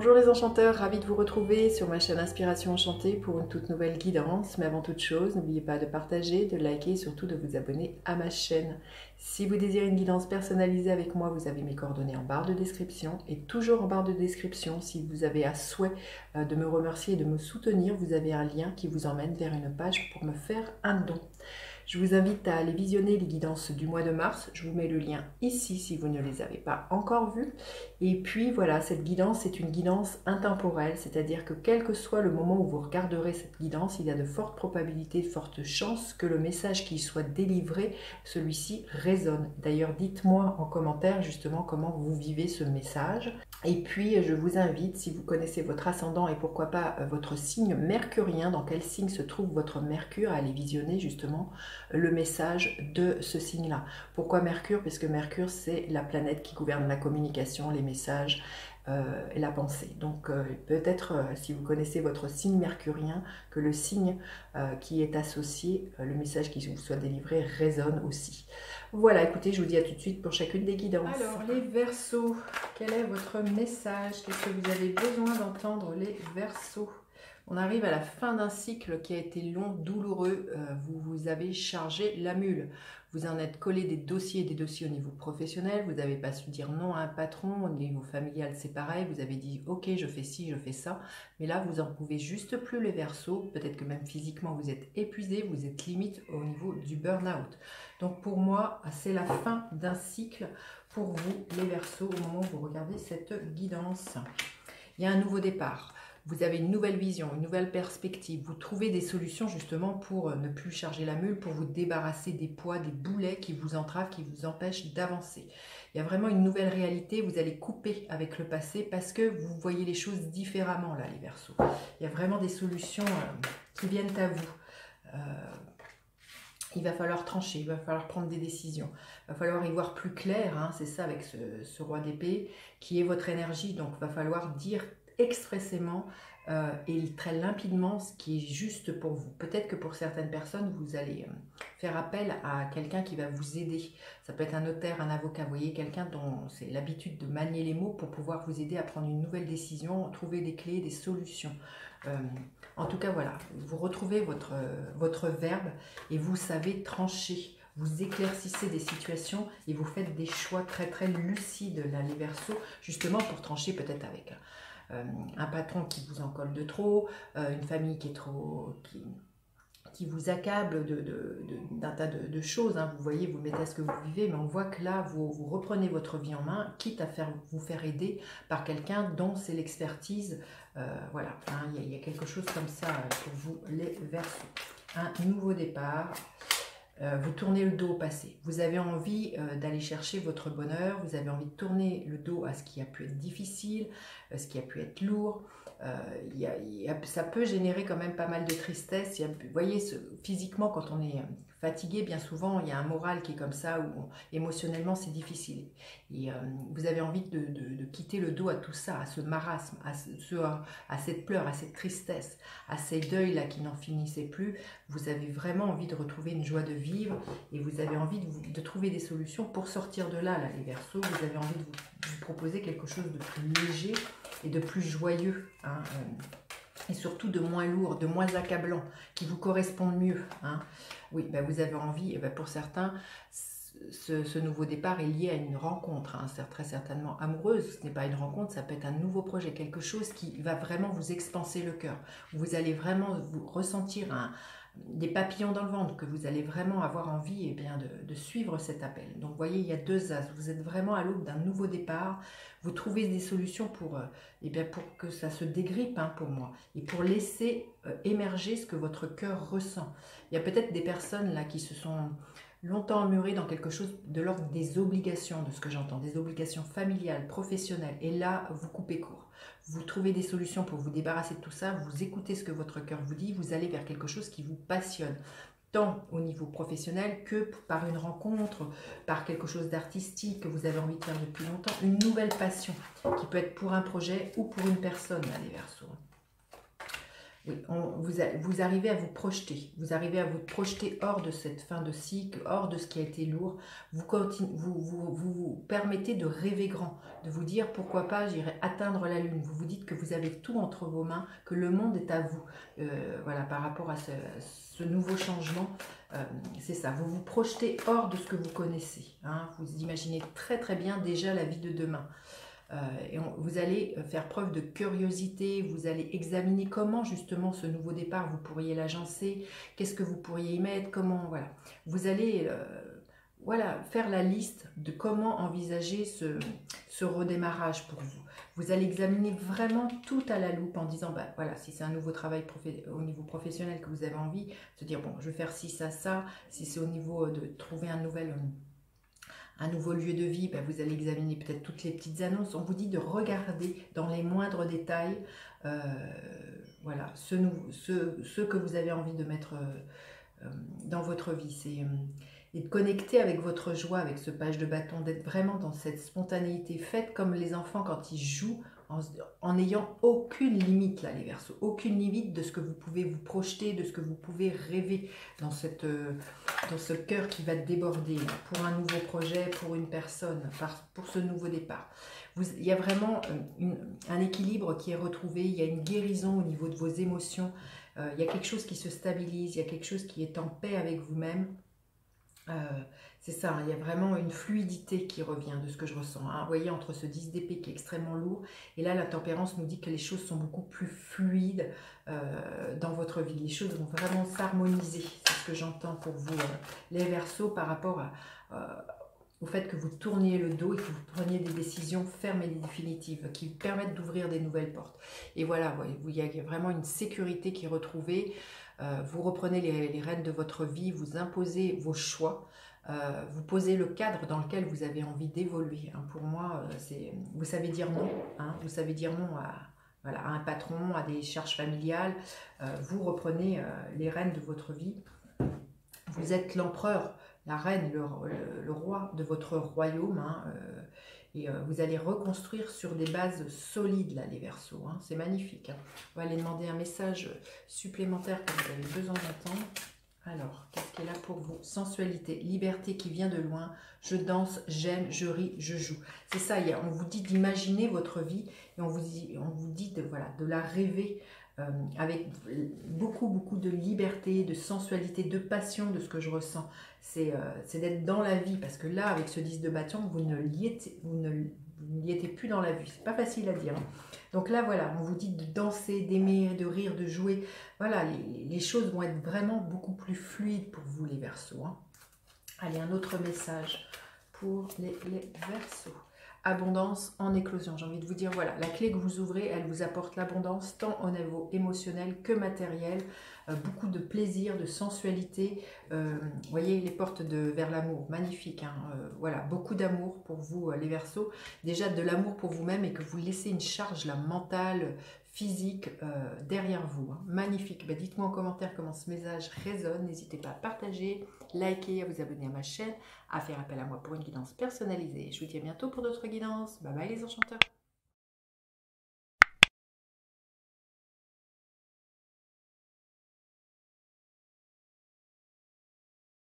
Bonjour les enchanteurs, ravi de vous retrouver sur ma chaîne Inspiration Enchantée pour une toute nouvelle guidance. Mais avant toute chose, n'oubliez pas de partager, de liker et surtout de vous abonner à ma chaîne. Si vous désirez une guidance personnalisée avec moi, vous avez mes coordonnées en barre de description. Et toujours en barre de description, si vous avez à souhait de me remercier et de me soutenir, vous avez un lien qui vous emmène vers une page pour me faire un don. Je vous invite à aller visionner les guidances du mois de mars. Je vous mets le lien ici si vous ne les avez pas encore vues. Et puis voilà, cette guidance est une guidance intemporelle, c'est-à-dire que quel que soit le moment où vous regarderez cette guidance, il y a de fortes probabilités, de fortes chances que le message qui soit délivré, celui-ci résonne. D'ailleurs, dites-moi en commentaire justement comment vous vivez ce message. Et puis, je vous invite, si vous connaissez votre ascendant et pourquoi pas votre signe mercurien, dans quel signe se trouve votre Mercure, à aller visionner justement le message de ce signe-là. Pourquoi Mercure? Parce que Mercure, c'est la planète qui gouverne la communication, les messages et la pensée. Donc, peut-être, si vous connaissez votre signe mercurien, que le signe qui est associé, le message qui vous soit délivré résonne aussi. Voilà, écoutez, je vous dis à tout de suite pour chacune des guidances. Alors, les Verseaux, quel est votre message? Qu'est-ce que vous avez besoin d'entendre, les Verseaux? On arrive à la fin d'un cycle qui a été long, douloureux. Vous avez chargé la mule. Vous en êtes collé des dossiers au niveau professionnel. Vous n'avez pas su dire non à un patron. Au niveau familial, c'est pareil. Vous avez dit « Ok, je fais ci, je fais ça ». Mais là, vous n'en pouvez juste plus, les Verseaux. Peut-être que même physiquement, vous êtes épuisé. Vous êtes limite au niveau du burn-out. Donc pour moi, c'est la fin d'un cycle pour vous, les Verseaux, au moment où vous regardez cette guidance. Il y a un nouveau départ. Vous avez une nouvelle vision, une nouvelle perspective. Vous trouvez des solutions justement pour ne plus charger la mule, pour vous débarrasser des poids, des boulets qui vous entravent, qui vous empêchent d'avancer. Il y a vraiment une nouvelle réalité. Vous allez couper avec le passé parce que vous voyez les choses différemment là, les Verseaux. Il y a vraiment des solutions qui viennent à vous. Il va falloir trancher, il va falloir prendre des décisions, il va falloir y voir plus clair, hein, c'est ça avec ce roi d'épée, qui est votre énergie, donc il va falloir dire expressément et très limpidement ce qui est juste pour vous. Peut-être que pour certaines personnes, vous allez faire appel à quelqu'un qui va vous aider. Ça peut être un notaire, un avocat, vous voyez, quelqu'un dont c'est l'habitude de manier les mots pour pouvoir vous aider à prendre une nouvelle décision, trouver des clés, des solutions. En tout cas, voilà, vous retrouvez votre verbe et vous savez trancher. Vous éclaircissez des situations et vous faites des choix très très lucides, là, les Verseaux, justement pour trancher peut-être avec un patron qui vous en colle de trop, une famille qui est trop... qui vous accable d'un tas de choses, hein. Vous voyez, vous mettez à ce que vous vivez, mais on voit que là, vous reprenez votre vie en main, quitte à vous faire aider par quelqu'un dont c'est l'expertise. Voilà, hein, il y a quelque chose comme ça pour vous, les Verseaux. Un nouveau départ. Vous tournez le dos au passé. Vous avez envie d'aller chercher votre bonheur. Vous avez envie de tourner le dos à ce qui a pu être difficile, ce qui a pu être lourd. Ça peut générer quand même pas mal de tristesse. Vous voyez, physiquement, quand on est fatigué, bien souvent, il y a un moral qui est comme ça, où émotionnellement, c'est difficile. Et vous avez envie de quitter le dos à tout ça, à ce marasme, à cette pleure, à cette tristesse, à ces deuils-là qui n'en finissaient plus. Vous avez vraiment envie de retrouver une joie de vivre et vous avez envie de trouver des solutions pour sortir de là, les Verseaux. Vous avez envie de vous proposer quelque chose de plus léger et de plus joyeux, hein, et surtout de moins lourd, de moins accablant, qui vous correspond mieux, hein. Oui, ben vous avez envie, et ben pour certains, ce nouveau départ est lié à une rencontre, hein, très certainement amoureuse. Ce n'est pas une rencontre, ça peut être un nouveau projet, quelque chose qui va vraiment vous expanser le cœur. Vous allez vraiment vous ressentir des papillons dans le ventre, que vous allez vraiment avoir envie bien, de suivre cet appel. Donc vous voyez, il y a deux as, vous êtes vraiment à l'aube d'un nouveau départ, vous trouvez des solutions pour que ça se dégrippe, hein, pour moi, et pour laisser émerger ce que votre cœur ressent. Il y a peut-être des personnes là qui se sont longtemps emmurées dans quelque chose de l'ordre des obligations, de ce que j'entends, des obligations familiales, professionnelles, et là vous coupez court. Vous trouvez des solutions pour vous débarrasser de tout ça, vous écoutez ce que votre cœur vous dit, vous allez vers quelque chose qui vous passionne, tant au niveau professionnel que par une rencontre, par quelque chose d'artistique que vous avez envie de faire depuis longtemps, une nouvelle passion qui peut être pour un projet ou pour une personne, là, les Verseaux. Oui, vous arrivez à vous projeter. Vous arrivez à vous projeter hors de cette fin de cycle, hors de ce qui a été lourd. Vous permettez de rêver grand, de vous dire pourquoi pas j'irai atteindre la lune. Vous vous dites que vous avez tout entre vos mains, que le monde est à vous. Voilà, par rapport à ce nouveau changement, c'est ça. Vous vous projetez hors de ce que vous connaissez. Hein. Vous imaginez très très bien déjà la vie de demain. Vous allez faire preuve de curiosité, vous allez examiner comment justement ce nouveau départ vous pourriez l'agencer, qu'est-ce que vous pourriez y mettre, comment, voilà. Vous allez voilà, faire la liste de comment envisager ce redémarrage pour vous. Vous allez examiner vraiment tout à la loupe en disant, bah, voilà, si c'est un nouveau travail au niveau professionnel que vous avez envie, de dire, bon, je vais faire ci, ça, si c'est au niveau de trouver un nouveau lieu de vie, ben vous allez examiner peut-être toutes les petites annonces. On vous dit de regarder dans les moindres détails voilà, ce que vous avez envie de mettre dans votre vie. Et de connecter avec votre joie, avec ce page de bâton, d'être vraiment dans cette spontanéité. Faites comme les enfants quand ils jouent, en n'ayant aucune limite, là, les Verseaux, aucune limite de ce que vous pouvez vous projeter, de ce que vous pouvez rêver dans ce cœur qui va déborder pour un nouveau projet, pour une personne, pour ce nouveau départ. Il y a vraiment un équilibre qui est retrouvé, il y a une guérison au niveau de vos émotions, il y a quelque chose qui se stabilise, il y a quelque chose qui est en paix avec vous-même. C'est ça, il y a vraiment une fluidité qui revient de ce que je ressens. Hein. Vous voyez, entre ce 10 d'épée qui est extrêmement lourd, et là, la tempérance nous dit que les choses sont beaucoup plus fluides dans votre vie. Les choses vont vraiment s'harmoniser. C'est ce que j'entends pour vous, les Verseaux, par rapport au fait que vous tourniez le dos et que vous preniez des décisions fermes et définitives qui vous permettent d'ouvrir des nouvelles portes. Et voilà, il y a vraiment une sécurité qui est retrouvée. Vous reprenez les rênes de votre vie, vous imposez vos choix, vous posez le cadre dans lequel vous avez envie d'évoluer. Hein. Pour moi, vous savez dire non, hein, vous savez dire non voilà, à un patron, à des charges familiales. Vous reprenez les rênes de votre vie. Vous êtes l'empereur, la reine, le roi de votre royaume. Hein, et vous allez reconstruire sur des bases solides, là, les Verseaux. Hein, c'est magnifique. Hein. On va aller demander un message supplémentaire que vous avez besoin d'entendre. Alors, qu'est-ce qui est là pour vous? Sensualité, liberté qui vient de loin. Je danse, j'aime, je ris, je joue. C'est ça, on vous dit d'imaginer votre vie et on vous dit de la rêver avec beaucoup, beaucoup de liberté, de sensualité, de passion de ce que je ressens. C'est d'être dans la vie, parce que là, avec ce 10 de bâton, vous n'y étiez plus dans la vie. C'est pas facile à dire. Hein. Donc là, voilà, on vous dit de danser, d'aimer, de rire, de jouer. Voilà, les choses vont être vraiment beaucoup plus fluides pour vous, les Verseaux. Hein. Allez, un autre message pour les Verseaux. Abondance en éclosion. J'ai envie de vous dire, voilà, la clé que vous ouvrez, elle vous apporte l'abondance tant au niveau émotionnel que matériel. Beaucoup de plaisir, de sensualité. Vous voyez, les portes vers l'amour, magnifique. Hein, voilà, beaucoup d'amour pour vous, les Verseaux. Déjà de l'amour pour vous-même et que vous laissez une charge là, mentale, physique derrière vous. Hein. Magnifique. Ben, dites-moi en commentaire comment ce message résonne. N'hésitez pas à partager, liker, à vous abonner à ma chaîne, à faire appel à moi pour une guidance personnalisée. Je vous dis à bientôt pour d'autres guidances. Bye bye les enchanteurs.